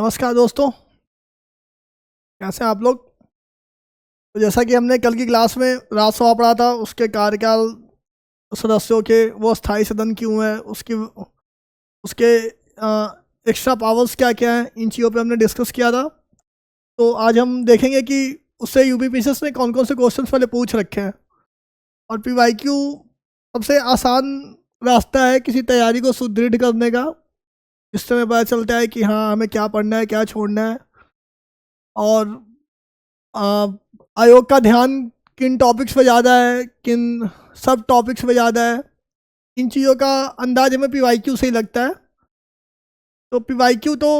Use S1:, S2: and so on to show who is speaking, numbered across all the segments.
S1: नमस्कार दोस्तों, कैसे हैं आप लोग। तो जैसा कि हमने कल की क्लास में राज्यसभा पढ़ा था, उसके कार्यकाल, सदस्यों के वो स्थायी सदन क्यों है, उसके एक्स्ट्रा पावर्स क्या क्या हैं, इन चीज़ों पे हमने डिस्कस किया था। तो आज हम देखेंगे कि उससे यूपीपीसीएस ने कौन कौन से क्वेश्चन पहले पूछ रखे हैं। और पीवाईक्यू सबसे आसान रास्ता है किसी तैयारी को सुदृढ़ करने का, जिससे हमें पता चलता है कि हाँ, हमें क्या पढ़ना है, क्या छोड़ना है, और आयोग का ध्यान किन टॉपिक्स पे ज़्यादा है, किन सब टॉपिक्स पे ज़्यादा है। इन चीज़ों का अंदाज हमें पीवाईक्यू से ही लगता है। तो पीवाईक्यू तो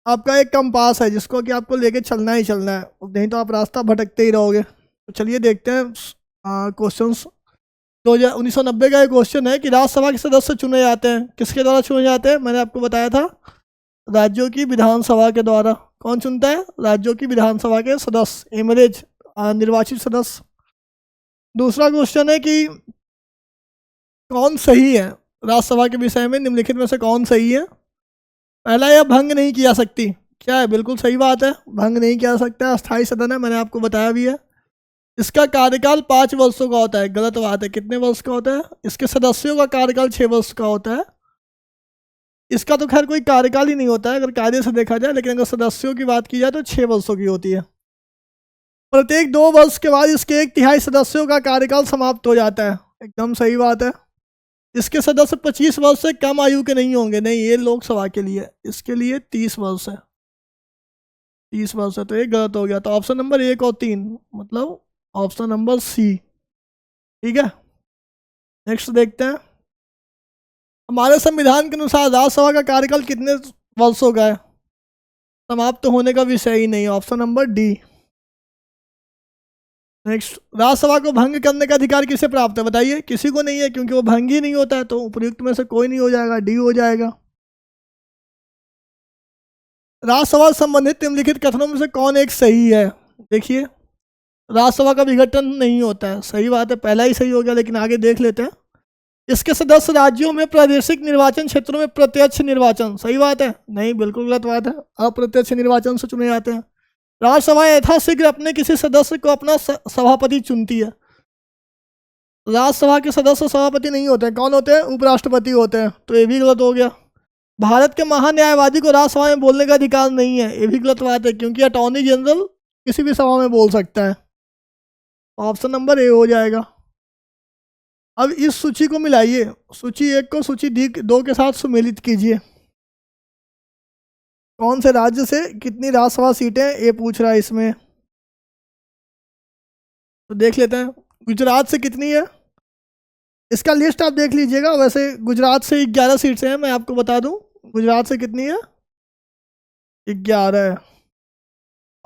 S1: आपका एक कंपास है जिसको कि आपको लेके चलना ही चलना है, नहीं तो आप रास्ता भटकते ही रहोगे। तो चलिए देखते हैं क्वेश्चंस। 1990 का एक क्वेश्चन है कि राज्यसभा के सदस्य चुने जाते हैं, किसके द्वारा चुने जाते हैं। मैंने आपको बताया था, राज्यों की विधानसभा के द्वारा। कौन चुनता है? राज्यों की विधानसभा के सदस्य, एमरेज निर्वाचित सदस्य। दूसरा क्वेश्चन है कि कौन सही है राज्यसभा के विषय में, निम्नलिखित में से कौन सही है। पहला, यह भंग नहीं किया सकती। क्या है? बिल्कुल सही बात है, भंग नहीं किया सकता, अस्थायी सदन है, मैंने आपको बताया भी है। इसका कार्यकाल 5 वर्षों का होता है। गलत बात है, कितने वर्ष का होता है? इसके सदस्यों का कार्यकाल 6 वर्ष का होता है। इसका तो खैर कोई कार्यकाल ही नहीं होता है अगर कायदे से देखा जाए, लेकिन अगर सदस्यों की बात की जाए तो 6 वर्षों की होती है। प्रत्येक 2 वर्ष के बाद इसके 1/3 सदस्यों का कार्यकाल समाप्त हो जाता है। एकदम सही बात है। इसके सदस्य 25 वर्ष से कम आयु के नहीं होंगे। नहीं, ये लोकसभा के लिए, इसके लिए 30 वर्ष है। 30 वर्ष है, तो ये गलत हो गया। तो ऑप्शन नंबर 1 और 3, मतलब ऑप्शन नंबर सी। ठीक है, नेक्स्ट देखते हैं। हमारे संविधान के अनुसार राज्यसभा का कार्यकाल कितने वर्षों का है? समाप्त होने का विषय ही नहीं, option number D. Next, Rajya Sabha को भंग करने का अधिकार किसे प्राप्त है? बताइए। किसी को नहीं है, क्योंकि वो भंग ही नहीं होता है, तो उपयुक्त में से कोई नहीं हो जाएगा, डी हो जाएगा। राज्यसभा से संबंधित निम्नलिखित कथनों में से कौन एक सही है? देखिए, राज्यसभा का विघटन नहीं होता है, सही बात है, पहला ही सही हो गया, लेकिन आगे देख लेते हैं। इसके सदस्य राज्यों में प्रादेशिक निर्वाचन क्षेत्रों में प्रत्यक्ष निर्वाचन, सही बात है? नहीं, बिल्कुल गलत बात है, अप्रत्यक्ष निर्वाचन से चुने जाते हैं। राज्यसभा यथाशीघ्र अपने किसी सदस्य को अपना सभापति चुनती है। राज्यसभा के सदस्य सभापति नहीं होते हैं, कौन होते हैं? उपराष्ट्रपति होते हैं, तो ये भी गलत हो गया। भारत के महान्यायवादी को राज्यसभा में बोलने का अधिकार नहीं है, ये भी गलत बात है, क्योंकि अटॉर्नी जनरल किसी भी सभा में बोल सकता है। ऑप्शन नंबर ए हो जाएगा। अब इस सूची को मिलाइए, सूची 1 को सूची 2 के साथ सुमेलित कीजिए। कौन से राज्य से कितनी राज्यसभा सीटें, ये पूछ रहा है इसमें। तो देख लेते हैं, गुजरात से कितनी है। इसका लिस्ट आप देख लीजिएगा। वैसे गुजरात से 11 सीट से हैं, मैं आपको बता दूं। गुजरात से कितनी है? 11 है।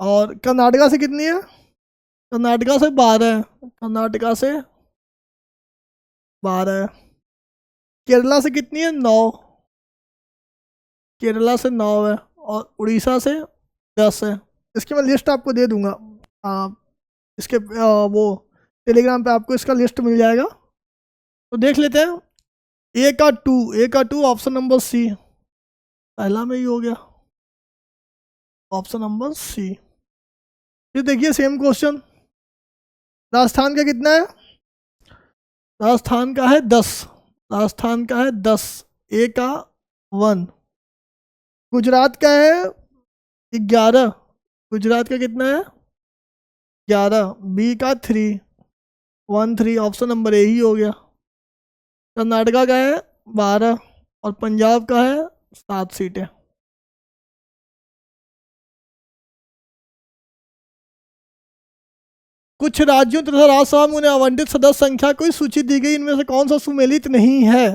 S1: और कर्नाटका से कितनी है? कर्नाटका से 12 है। कर्नाटका से 12 है। केरला से कितनी है? 9। केरला से 9 है। और उड़ीसा से 10 है। इसकी मैं लिस्ट आपको दे दूंगा, इसके वो टेलीग्राम पे आपको इसका लिस्ट मिल जाएगा। तो देख लेते हैं। ए का 2 ऑप्शन नंबर सी, पहला में ही हो गया, ऑप्शन नंबर सी। फिर देखिए सेम क्वेश्चन, राजस्थान का कितना है? राजस्थान का है 10। राजस्थान का है 10, ए का 1। गुजरात का है 11। गुजरात का कितना है? 11, बी का 3, 1 3, ऑप्शन नंबर ए ही हो गया। कर्नाटका का है 12 और पंजाब का है 7 सीटें। कुछ राज्यों तथा राज्यसभा में उन्हें आवंटित सदस्य संख्या कोई सूची दी गई, इनमें से कौन सा सुमेलित नहीं है?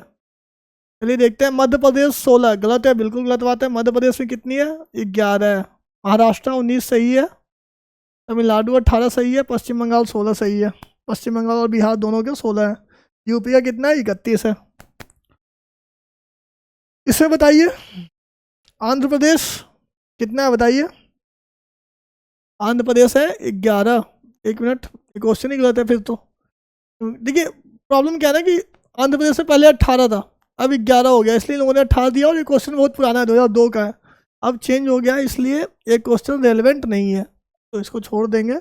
S1: चलिए देखते हैं। मध्य प्रदेश 16, गलत है, बिल्कुल गलत बात है। मध्य प्रदेश में कितनी है? 11 है। महाराष्ट्र 19 सही है। तमिलनाडु 18 सही है। पश्चिम बंगाल 16 सही है। पश्चिम बंगाल और बिहार दोनों के 16 है। यूपी का कितना है? 31 है। इसमें बताइए आंध्र प्रदेश कितना है, बताइए। आंध्र प्रदेश है 11। एक मिनट, क्वेश्चन ही गलत है फिर तो। देखिए प्रॉब्लम क्या है ना कि आंध्र प्रदेश से पहले 18 था, अब 11 हो गया, इसलिए लोगों ने 18 दिया। और ये क्वेश्चन बहुत पुराना है, 2002 का है। अब चेंज हो गया, इसलिए ये क्वेश्चन रेलेवेंट नहीं है, तो इसको छोड़ देंगे।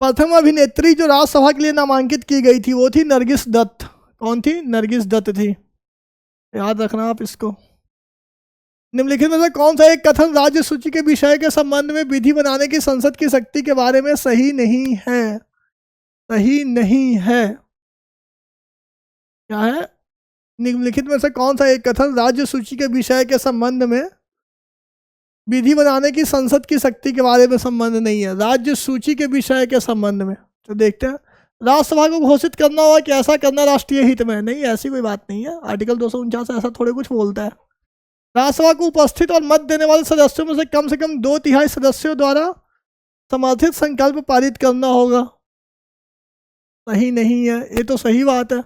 S1: प्रथम अभिनेत्री जो राज्यसभा के लिए नामांकित की गई थी वो थी नरगिस दत्त। कौन थी? नरगिस दत्त थी, याद रखना आप इसको। निम्नलिखित में से कौन सा एक कथन राज्य सूची के विषय के संबंध में विधि बनाने की संसद की शक्ति के बारे में सही नहीं है? सही नहीं है, क्या है? निम्नलिखित में से कौन सा एक कथन राज्य सूची के विषय के संबंध में विधि बनाने की संसद की शक्ति के बारे में संबंध नहीं है? राज्य सूची के विषय के संबंध में। तो देखते हैं, राज्यसभा को घोषित करना होगा कि ऐसा करना राष्ट्रीय हित में। नहीं, ऐसी कोई बात नहीं है, आर्टिकल 249 ऐसा थोड़े कुछ बोलता है। राज्यसभा को उपस्थित और मत देने वाले सदस्यों में से कम 2/3 सदस्यों द्वारा समर्थित संकल्प पारित करना होगा। सही नहीं है, ये तो सही बात है।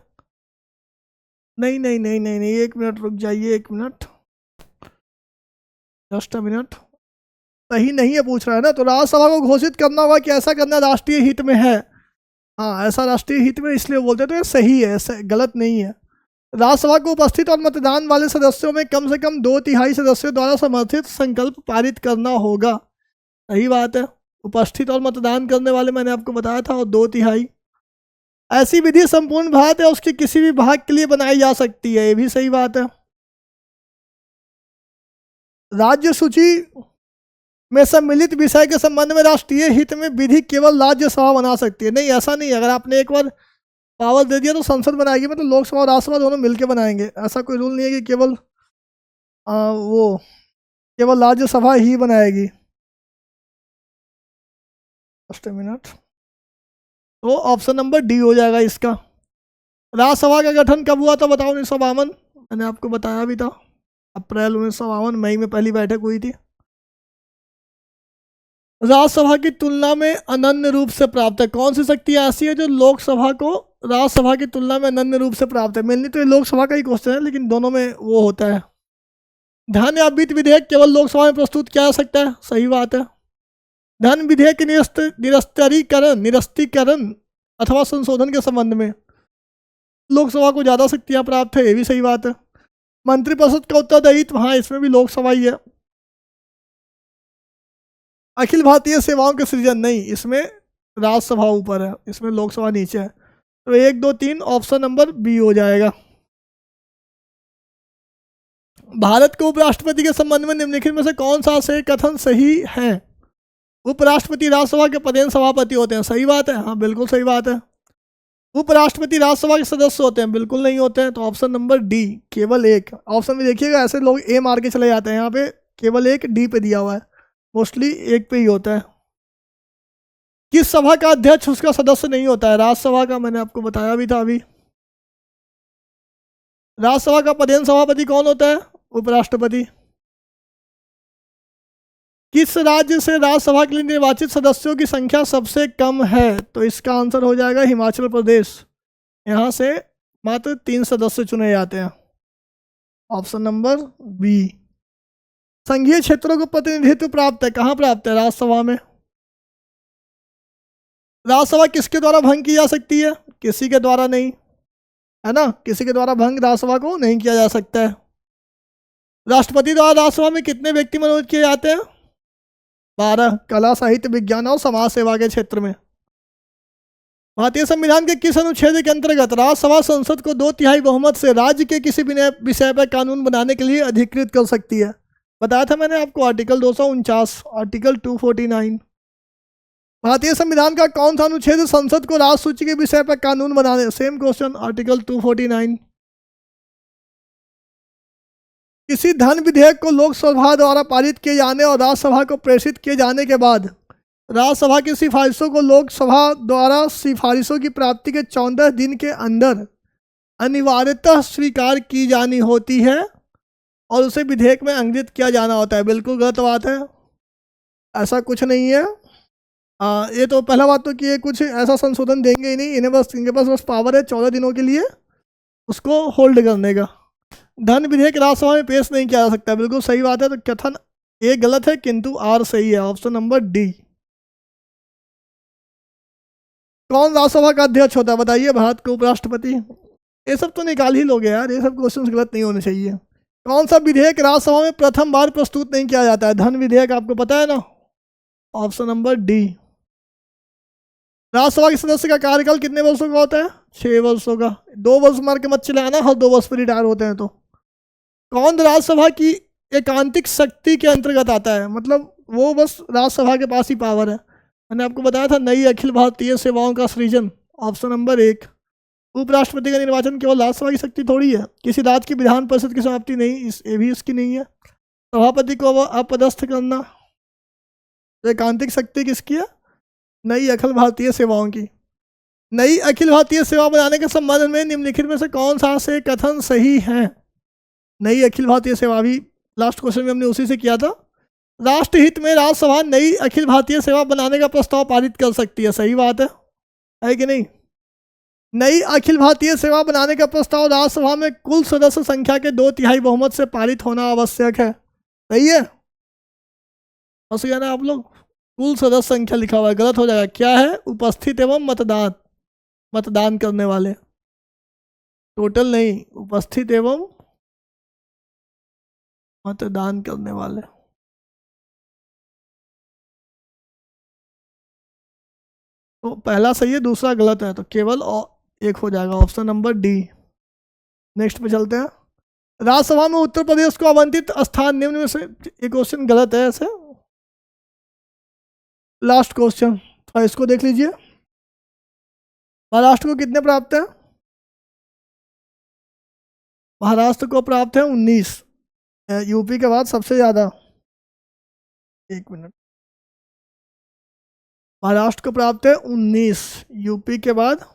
S1: नहीं नहीं नहीं नहीं नहीं, एक मिनट रुक जाइए, एक मिनट, जस्ट अ मिनट। सही नहीं है पूछ रहा है ना, तो राज्यसभा को घोषित करना होगा कि ऐसा करना राष्ट्रीय हित में है। हाँ, ऐसा राष्ट्रीय हित में इसलिए बोलते हैं, तो ये सही है, गलत नहीं है। राज्यसभा को उपस्थित और मतदान वाले सदस्यों में कम से कम 2/3 सदस्यों द्वारा समर्थित संकल्प पारित करना होगा। सही बात है, उपस्थित और मतदान करने वाले मैंने आपको बताया था, और 2/3। ऐसी विधि संपूर्ण भारत या उसके किसी भी भाग के लिए बनाई जा सकती है, ये भी सही बात है। राज्य सूची में सम्मिलित विषय के संबंध में राष्ट्रीय हित में विधि केवल राज्यसभा बना सकती है। नहीं, ऐसा नहीं है, अगर आपने एक बार पावर दे दिया तो संसद बनाएगी, मतलब लोकसभा और राज्यसभा दोनों मिलकर बनाएंगे। ऐसा कोई रूल नहीं है कि केवल केवल राज्यसभा ही बनाएगी। जस्ट अ मिनट, तो ऑप्शन नंबर डी हो जाएगा इसका। राज्यसभा का गठन कब हुआ था बताओ? 1952, मैंने आपको बताया भी था, अप्रैल 1952, मई में पहली बैठक हुई थी। राज्यसभा की तुलना में अनन्य रूप से प्राप्त है। कौन सी शक्ति ऐसी है जो लोकसभा को राज्यसभा की तुलना में अनन्य रूप से प्राप्त है? मेनली तो ये लोकसभा का ही क्वेश्चन है, लेकिन दोनों में वो होता है। धन या वित्त विधेयक केवल लोकसभा में प्रस्तुत किया जा सकता है। सही बात है। धन विधेयक के निरस्तीकरण अथवा संशोधन के संबंध में लोकसभा को ज़्यादा शक्तियाँ प्राप्त है, ये भी सही बात है। मंत्रिपरिषद का उत्तरदायित्व, हाँ, इसमें भी लोकसभा ही है। अखिल भारतीय सेवाओं के सृजन, नहीं, इसमें राज्यसभा ऊपर है, इसमें लोकसभा नीचे है। तो 1, 2, 3 ऑप्शन नंबर बी हो जाएगा। भारत के उपराष्ट्रपति के संबंध में निम्नलिखित में से कौन सा से कथन सही है? उपराष्ट्रपति राज्यसभा के पदेन सभापति होते हैं। सही बात है, हाँ बिल्कुल सही बात है। उपराष्ट्रपति राज्यसभा के सदस्य होते हैं? बिल्कुल नहीं होते हैं, तो ऑप्शन नंबर डी, केवल एक। ऑप्शन में देखिएगा, ऐसे लोग ए मार के चले जाते हैं, यहाँ पे केवल एक डी पे दिया हुआ है, मोस्टली एक पे ही होता है। किस सभा का अध्यक्ष उसका सदस्य नहीं होता है? राज्यसभा का, मैंने आपको बताया भी था अभी। राज्यसभा का पदेन सभापति कौन होता है? उपराष्ट्रपति। किस राज्य से राज्यसभा के लिए निर्वाचित सदस्यों की संख्या सबसे कम है? तो इसका आंसर हो जाएगा हिमाचल प्रदेश। यहाँ से मात्र 3 सदस्य चुने जाते हैं, ऑप्शन नंबर बी। संघीय क्षेत्रों को प्रतिनिधित्व प्राप्त है, कहाँ प्राप्त है? राज्यसभा में। राज्यसभा किसके द्वारा भंग की जा सकती है? किसी के द्वारा नहीं, है ना, किसी के द्वारा भंग राज्यसभा को नहीं किया जा सकता है। राष्ट्रपति द्वारा राज्यसभा में कितने व्यक्ति मनोनीत किए जाते हैं? 12, कला, साहित्य, विज्ञान और समाज सेवा के क्षेत्र में। भारतीय संविधान के किस अनुच्छेद के अंतर्गत राज्यसभा संसद को 2/3 बहुमत से राज्य के किसी भी विषय पर कानून बनाने के लिए अधिकृत कर सकती है? बताया था मैंने आपको, आर्टिकल 249, आर्टिकल 249। भारतीय संविधान का कौन सा अनुच्छेद संसद को राज्य सूची के विषय पर कानून बनाने? Same question, article 249। किसी धन विधेयक को लोकसभा द्वारा पारित किए जाने और राज्यसभा को प्रेषित किए जाने के बाद राज्यसभा की सिफारिशों को लोकसभा द्वारा सिफारिशों की प्राप्ति के 14 दिन के अंदर अनिवार्यतः स्वीकार की जानी होती है और उसे विधेयक में अंकित किया जाना होता है। बिल्कुल गलत बात है, ऐसा कुछ नहीं है। ये तो पहला बात तो कि ये कुछ ऐसा संशोधन देंगे ही नहीं, इनके पास बस पावर है 14 दिनों के लिए उसको होल्ड करने का। धन विधेयक राज्यसभा में पेश नहीं किया जा सकता, बिल्कुल सही बात है। तो कथन ए गलत है किंतु आर सही है, ऑप्शन नंबर डी। कौन राज्यसभा का अध्यक्ष होता है बताइए? भारत के उपराष्ट्रपति। ये सब तो निकाल ही लोगे यार, ये सब क्वेश्चंस गलत नहीं होने चाहिए। कौन सा विधेयक राज्यसभा में प्रथम बार प्रस्तुत नहीं किया जाता है? धन विधेयक, आपको पता है ना, ऑप्शन नंबर डी। राज्यसभा के सदस्य का कार्यकाल कितने वर्षों का होता है? 6 वर्षों का। 2 वर्ष मार के मत चले आना, हर 2 वर्ष पर रिटायर होते हैं। तो कौन राज्यसभा की एकांतिक शक्ति के अंतर्गत आता है? मतलब वो बस राज्यसभा के पास ही पावर है। मैंने आपको बताया था, नई अखिल भारतीय सेवाओं का सृजन, ऑप्शन नंबर 1। उपराष्ट्रपति का निर्वाचन केवल राज्यसभा की शक्ति थोड़ी है, किसी राज्य की विधान परिषद की समाप्ति नहीं, ये भी इसकी नहीं है। सभापति को अपदस्थ करना, तो एकांतिक शक्ति किसकी है? नई अखिल भारतीय सेवाओं की। नई अखिल भारतीय सेवा बनाने के संबंध में निम्नलिखित में से कौन सा से कथन सही है? नई अखिल भारतीय सेवा भी लास्ट क्वेश्चन में हमने उसी से किया था। राष्ट्रहित में राज्यसभा नई अखिल भारतीय सेवा बनाने का प्रस्ताव पारित कर सकती है, सही बात है कि नहीं? नई अखिल भारतीय सेवा बनाने का प्रस्ताव राज्यसभा में कुल सदस्य संख्या के 2/3 बहुमत से पारित होना आवश्यक है, सही है? बस ना आप लोग कुल सदस्य संख्या लिखा हुआ है, गलत हो जाएगा। क्या है? उपस्थित एवं मतदान करने वाले, टोटल नहीं, उपस्थित एवं मतदान करने वाले। तो पहला सही है, दूसरा गलत है, तो केवल एक हो जाएगा, ऑप्शन नंबर डी। नेक्स्ट पे चलते हैं। राज्यसभा में उत्तर प्रदेश को आवंटित स्थान निम्न में से, एक क्वेश्चन गलत है ऐसे, लास्ट क्वेश्चन तो इसको देख लीजिए। महाराष्ट्र को कितने प्राप्त हैं? महाराष्ट्र को प्राप्त है 19, यूपी के बाद सबसे ज्यादा। 1 मिनट, महाराष्ट्र को प्राप्त है 19, यूपी के बाद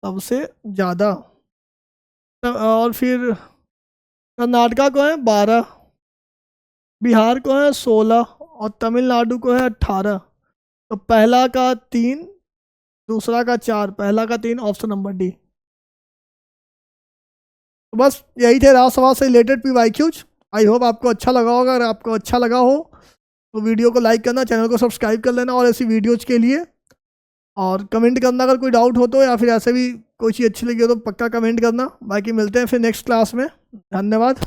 S1: सबसे ज्यादा। और फिर कर्नाटका को है 12, बिहार को है 16 और तमिलनाडु को है 18। तो पहला का 3, दूसरा का 4, पहला का 3, ऑप्शन नंबर डी। तो बस यही थे राज्यसभा से रिलेटेड PYQs। आई होप आपको अच्छा लगा होगा। अगर आपको अच्छा लगा हो तो वीडियो को लाइक करना, चैनल को सब्सक्राइब कर लेना और ऐसी वीडियोज़ के लिए, और कमेंट करना अगर कोई डाउट हो तो, या फिर ऐसे भी कोई चीज़ अच्छी लगी हो तो पक्का कमेंट करना। बाकी मिलते हैं फिर नेक्स्ट क्लास में। धन्यवाद।